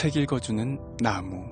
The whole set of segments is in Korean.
책 읽어주는 나무.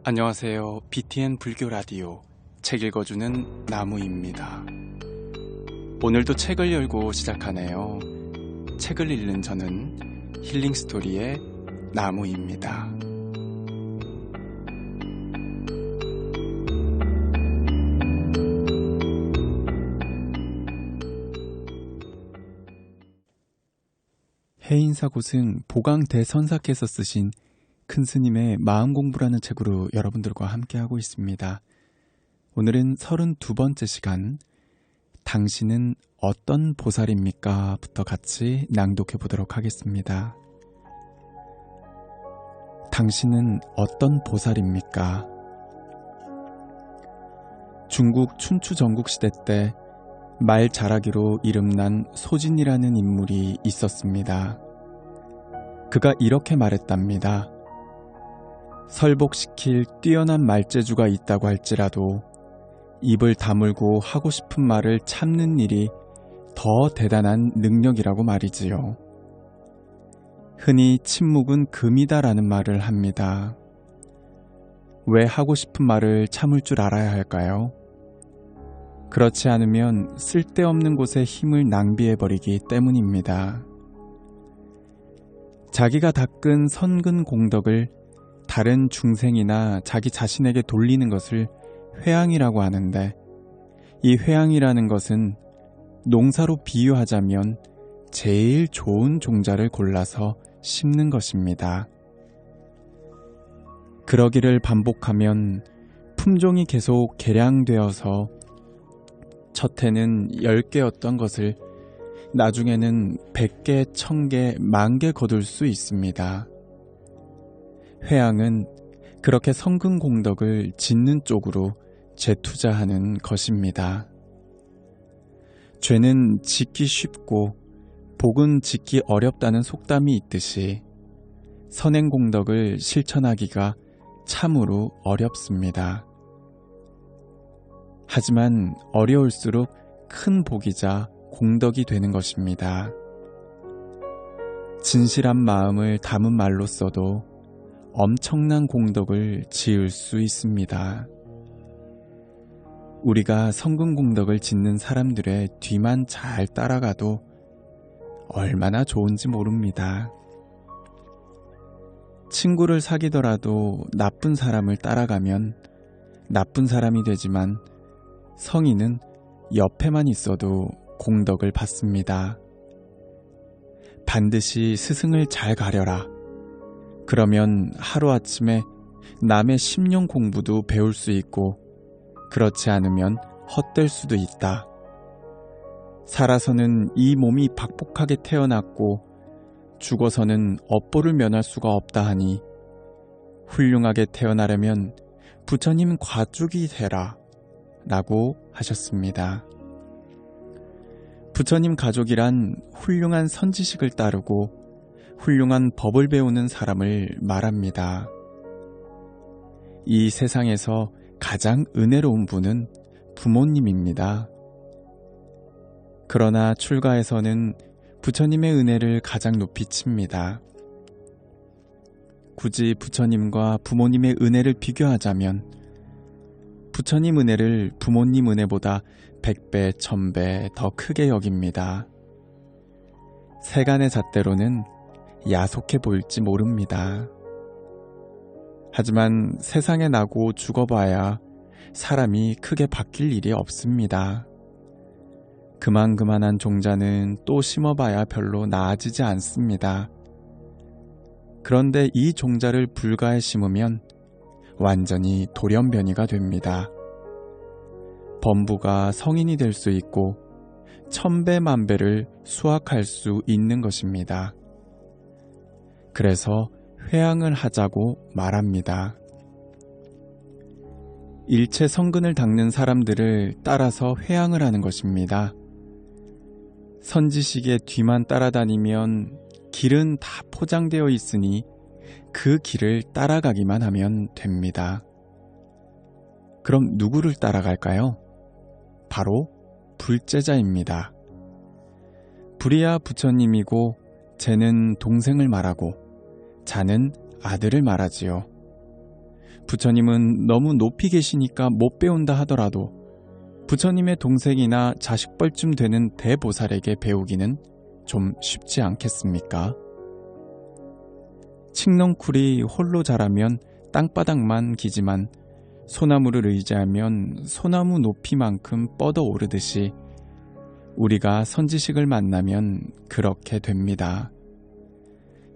안녕하세요. BTN 불교 라디오 책 읽어주는 나무입니다. 오늘도 책을 열고 시작하네요. 책을 읽는 저는 힐링 스토리의 나무입니다. 해인사곳은 보강대선사께서 쓰신 큰 스님의 마음공부라는 책으로 여러분들과 함께하고 있습니다. 오늘은 32번째 시간, 당신은 어떤 보살입니까? 부터 같이 낭독해 보도록 하겠습니다. 당신은 어떤 보살입니까? 중국 춘추 전국시대 때 말잘하기로 이름난 소진이라는 인물이 있었습니다. 그가 이렇게 말했답니다. 설복시킬 뛰어난 말재주가 있다고 할지라도 입을 다물고 하고 싶은 말을 참는 일이 더 대단한 능력이라고 말이지요. 흔히 침묵은 금이다라는 말을 합니다. 왜 하고 싶은 말을 참을 줄 알아야 할까요? 그렇지 않으면 쓸데없는 곳에 힘을 낭비해버리기 때문입니다. 자기가 닦은 선근 공덕을 다른 중생이나 자기 자신에게 돌리는 것을 회양이라고 하는데, 이 회양이라는 것은 농사로 비유하자면 제일 좋은 종자를 골라서 심는 것입니다. 그러기를 반복하면 품종이 계속 개량되어서 첫 해는 10개였던 것을 나중에는 100개, 1000개, 10,000개 거둘 수 있습니다. 회양은 그렇게 성근 공덕을 짓는 쪽으로 재투자하는 것입니다. 죄는 짓기 쉽고 복은 짓기 어렵다는 속담이 있듯이 선행 공덕을 실천하기가 참으로 어렵습니다. 하지만 어려울수록 큰 복이자 공덕이 되는 것입니다. 진실한 마음을 담은 말로써도 엄청난 공덕을 지을 수 있습니다. 우리가 성근 공덕을 짓는 사람들의 뒤만 잘 따라가도 얼마나 좋은지 모릅니다. 친구를 사귀더라도 나쁜 사람을 따라가면 나쁜 사람이 되지만 성인은 옆에만 있어도 공덕을 받습니다. 반드시 스승을 잘 가려라. 그러면 하루아침에 남의 10년 공부도 배울 수 있고, 그렇지 않으면 헛될 수도 있다. 살아서는 이 몸이 박복하게 태어났고 죽어서는 업보를 면할 수가 없다 하니 훌륭하게 태어나려면 부처님 과쪽이 되라 라고 하셨습니다. 부처님 가족이란 훌륭한 선지식을 따르고 훌륭한 법을 배우는 사람을 말합니다. 이 세상에서 가장 은혜로운 분은 부모님입니다. 그러나 출가에서는 부처님의 은혜를 가장 높이 칩니다. 굳이 부처님과 부모님의 은혜를 비교하자면 부처님 은혜를 부모님 은혜보다 100배, 1000배 더 크게 여깁니다. 세간의 잣대로는 야속해 보일지 모릅니다. 하지만 세상에 나고 죽어봐야 사람이 크게 바뀔 일이 없습니다. 그만한 종자는 또 심어봐야 별로 나아지지 않습니다. 그런데 이 종자를 불가에 심으면 완전히 돌연변이가 됩니다. 범부가 성인이 될 수 있고 1000배, 10,000배를 수확할 수 있는 것입니다. 그래서 회양을 하자고 말합니다. 일체 성근을 닦는 사람들을 따라서 회양을 하는 것입니다. 선지식의 뒤만 따라다니면 길은 다 포장되어 있으니 그 길을 따라가기만 하면 됩니다. 그럼 누구를 따라갈까요? 바로 불제자입니다. 불이야 부처님이고 제는 동생을 말하고 자는 아들을 말하지요. 부처님은 너무 높이 계시니까 못 배운다 하더라도 부처님의 동생이나 자식뻘쯤 되는 대보살에게 배우기는 좀 쉽지 않겠습니까? 칡넝쿨이 홀로 자라면 땅바닥만 기지만 소나무를 의지하면 소나무 높이만큼 뻗어 오르듯이 우리가 선지식을 만나면 그렇게 됩니다.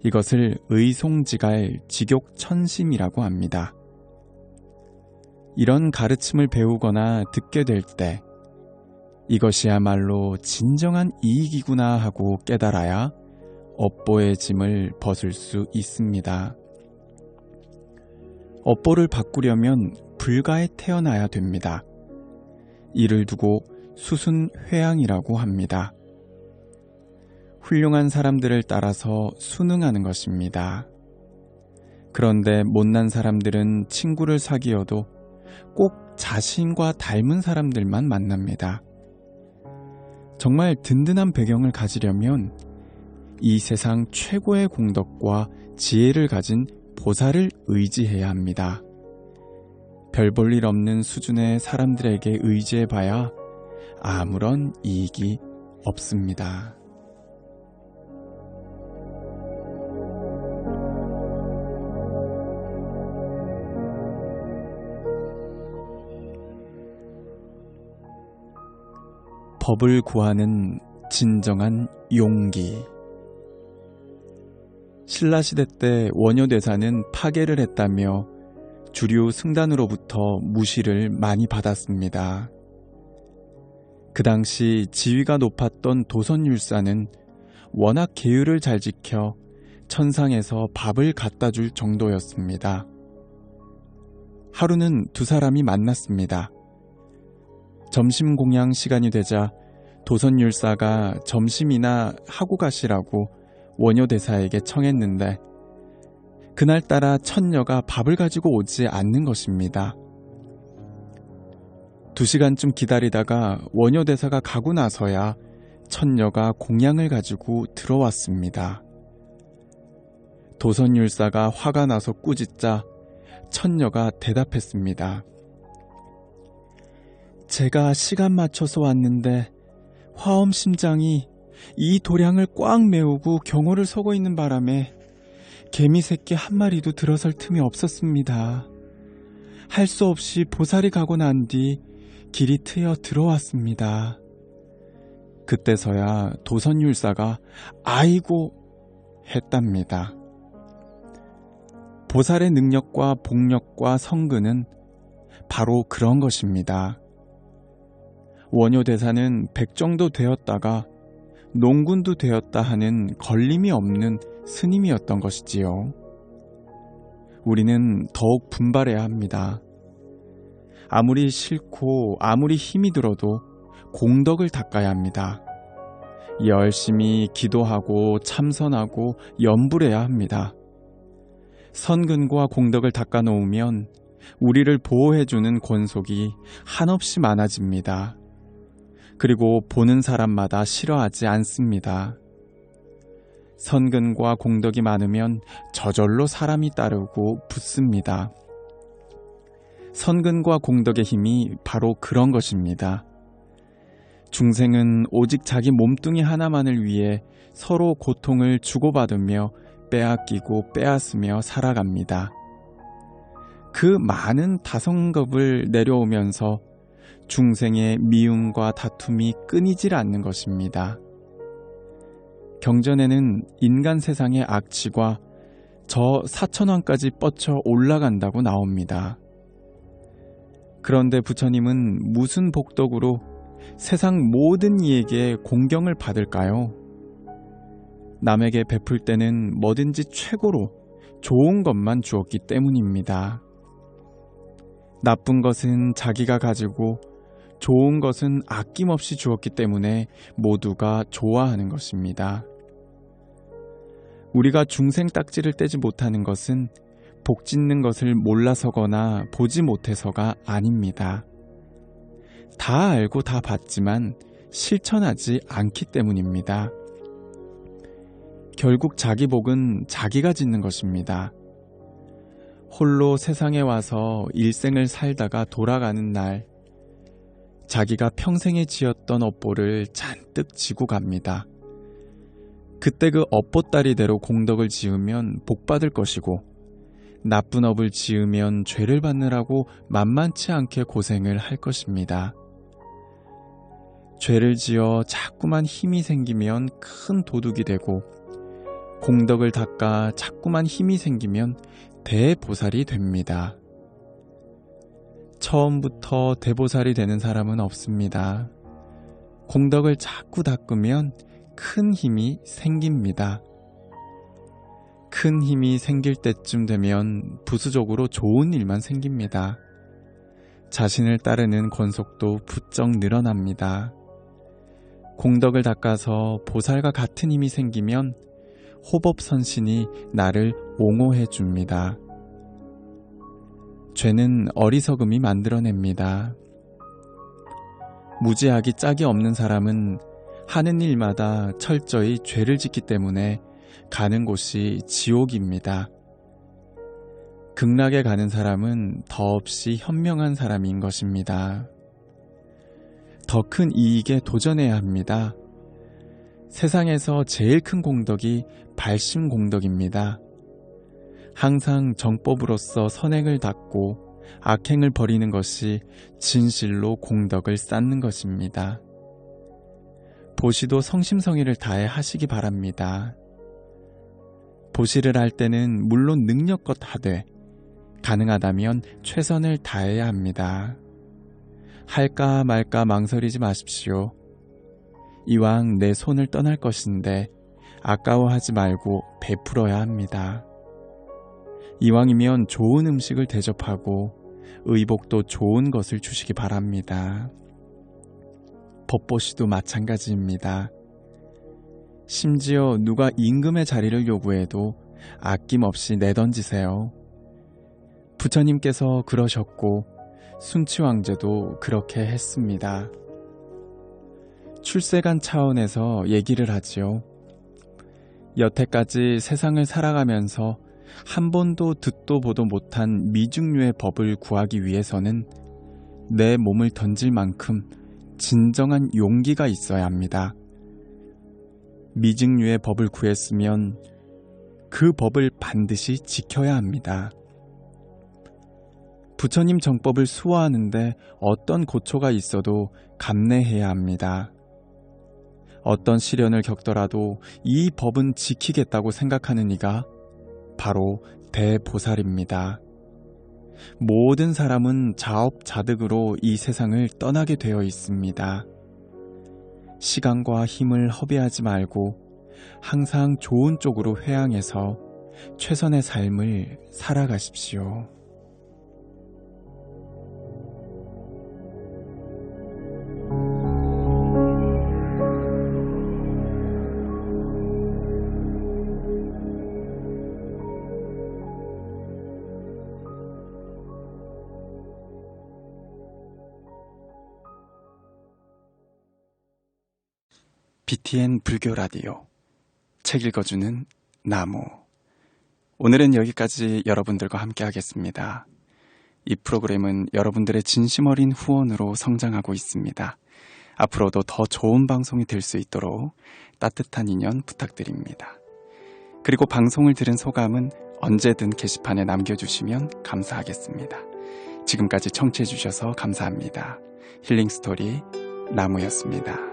이것을 의송지갈 직욕천심이라고 합니다. 이런 가르침을 배우거나 듣게 될 때 이것이야말로 진정한 이익이구나 하고 깨달아야 업보의 짐을 벗을 수 있습니다. 업보를 바꾸려면 불가에 태어나야 됩니다. 이를 두고 수순회양이라고 합니다. 훌륭한 사람들을 따라서 순응하는 것입니다. 그런데 못난 사람들은 친구를 사귀어도 꼭 자신과 닮은 사람들만 만납니다. 정말 든든한 배경을 가지려면 이 세상 최고의 공덕과 지혜를 가진 보살을 의지해야 합니다. 별 볼 일 없는 수준의 사람들에게 의지해봐야 아무런 이익이 없습니다. 법을 구하는 진정한 용기. 신라시대 때 원효대사는 파괴를 했다며 주류 승단으로부터 무시를 많이 받았습니다. 그 당시 지위가 높았던 도선율사는 워낙 계율을 잘 지켜 천상에서 밥을 갖다 줄 정도였습니다. 하루는 두 사람이 만났습니다. 점심 공양 시간이 되자 도선율사가 점심이나 하고 가시라고 원효대사에게 청했는데 그날따라 천녀가 밥을 가지고 오지 않는 것입니다. 2시간쯤 기다리다가 원효대사가 가고 나서야 천녀가 공양을 가지고 들어왔습니다. 도선율사가 화가 나서 꾸짖자 천녀가 대답했습니다. 제가 시간 맞춰서 왔는데 화엄심장이 이 도량을 꽉 메우고 경호를 서고 있는 바람에 개미 새끼 한 마리도 들어설 틈이 없었습니다. 할 수 없이 보살이 가고 난 뒤 길이 트여 들어왔습니다. 그때서야 도선율사가 아이고 했답니다. 보살의 능력과 복력과 성근은 바로 그런 것입니다. 원효대사는 백정도 되었다가 농군도 되었다 하는 걸림이 없는 스님이었던 것이지요. 우리는 더욱 분발해야 합니다. 아무리 싫고 아무리 힘이 들어도 공덕을 닦아야 합니다. 열심히 기도하고 참선하고 염불해야 합니다. 선근과 공덕을 닦아 놓으면 우리를 보호해주는 권속이 한없이 많아집니다. 그리고 보는 사람마다 싫어하지 않습니다. 선근과 공덕이 많으면 저절로 사람이 따르고 붙습니다. 선근과 공덕의 힘이 바로 그런 것입니다. 중생은 오직 자기 몸뚱이 하나만을 위해 서로 고통을 주고받으며 빼앗기고 빼앗으며 살아갑니다. 그 많은 다성겁을 내려오면서 중생의 미움과 다툼이 끊이질 않는 것입니다. 경전에는 인간 세상의 악취가 저 사천왕까지 뻗쳐 올라간다고 나옵니다. 그런데 부처님은 무슨 복덕으로 세상 모든 이에게 공경을 받을까요? 남에게 베풀 때는 뭐든지 최고로 좋은 것만 주었기 때문입니다. 나쁜 것은 자기가 가지고 좋은 것은 아낌없이 주었기 때문에 모두가 좋아하는 것입니다. 우리가 중생 딱지를 떼지 못하는 것은 복 짓는 것을 몰라서거나 보지 못해서가 아닙니다. 다 알고 다 봤지만 실천하지 않기 때문입니다. 결국 자기 복은 자기가 짓는 것입니다. 홀로 세상에 와서 일생을 살다가 돌아가는 날, 자기가 평생에 지었던 업보를 잔뜩 지고 갑니다. 그때 그 업보따리대로 공덕을 지으면 복 받을 것이고, 나쁜 업을 지으면 죄를 받느라고 만만치 않게 고생을 할 것입니다. 죄를 지어 자꾸만 힘이 생기면 큰 도둑이 되고, 공덕을 닦아 자꾸만 힘이 생기면 대보살이 됩니다. 처음부터 대보살이 되는 사람은 없습니다. 공덕을 자꾸 닦으면 큰 힘이 생깁니다. 큰 힘이 생길 때쯤 되면 부수적으로 좋은 일만 생깁니다. 자신을 따르는 권속도 부쩍 늘어납니다. 공덕을 닦아서 보살과 같은 힘이 생기면 호법선신이 나를 옹호해 줍니다. 죄는 어리석음이 만들어냅니다. 무지하기 짝이 없는 사람은 하는 일마다 철저히 죄를 짓기 때문에 가는 곳이 지옥입니다. 극락에 가는 사람은 더없이 현명한 사람인 것입니다. 더 큰 이익에 도전해야 합니다. 세상에서 제일 큰 공덕이 발심공덕입니다. 항상 정법으로서 선행을 닦고 악행을 버리는 것이 진실로 공덕을 쌓는 것입니다. 보시도 성심성의를 다해 하시기 바랍니다. 보시를 할 때는 물론 능력껏 하되 가능하다면 최선을 다해야 합니다. 할까 말까 망설이지 마십시오. 이왕 내 손을 떠날 것인데 아까워하지 말고 베풀어야 합니다. 이왕이면 좋은 음식을 대접하고 의복도 좋은 것을 주시기 바랍니다. 법보시도 마찬가지입니다. 심지어 누가 임금의 자리를 요구해도 아낌없이 내던지세요. 부처님께서 그러셨고 순치왕제도 그렇게 했습니다. 출세간 차원에서 얘기를 하지요. 여태까지 세상을 살아가면서 한 번도 듣도 보도 못한 미중류의 법을 구하기 위해서는 내 몸을 던질 만큼 진정한 용기가 있어야 합니다. 미중류의 법을 구했으면 그 법을 반드시 지켜야 합니다. 부처님 정법을 수호하는데 어떤 고초가 있어도 감내해야 합니다. 어떤 시련을 겪더라도 이 법은 지키겠다고 생각하는 이가 바로 대보살입니다. 모든 사람은 자업자득으로 이 세상을 떠나게 되어 있습니다. 시간과 힘을 허비하지 말고 항상 좋은 쪽으로 회항해서 최선의 삶을 살아가십시오. BTN 불교 라디오 책 읽어주는 나무. 오늘은 여기까지 여러분들과 함께 하겠습니다. 이 프로그램은 여러분들의 진심 어린 후원으로 성장하고 있습니다. 앞으로도 더 좋은 방송이 될 수 있도록 따뜻한 인연 부탁드립니다. 그리고 방송을 들은 소감은 언제든 게시판에 남겨주시면 감사하겠습니다. 지금까지 청취해주셔서 감사합니다. 힐링스토리 나무였습니다.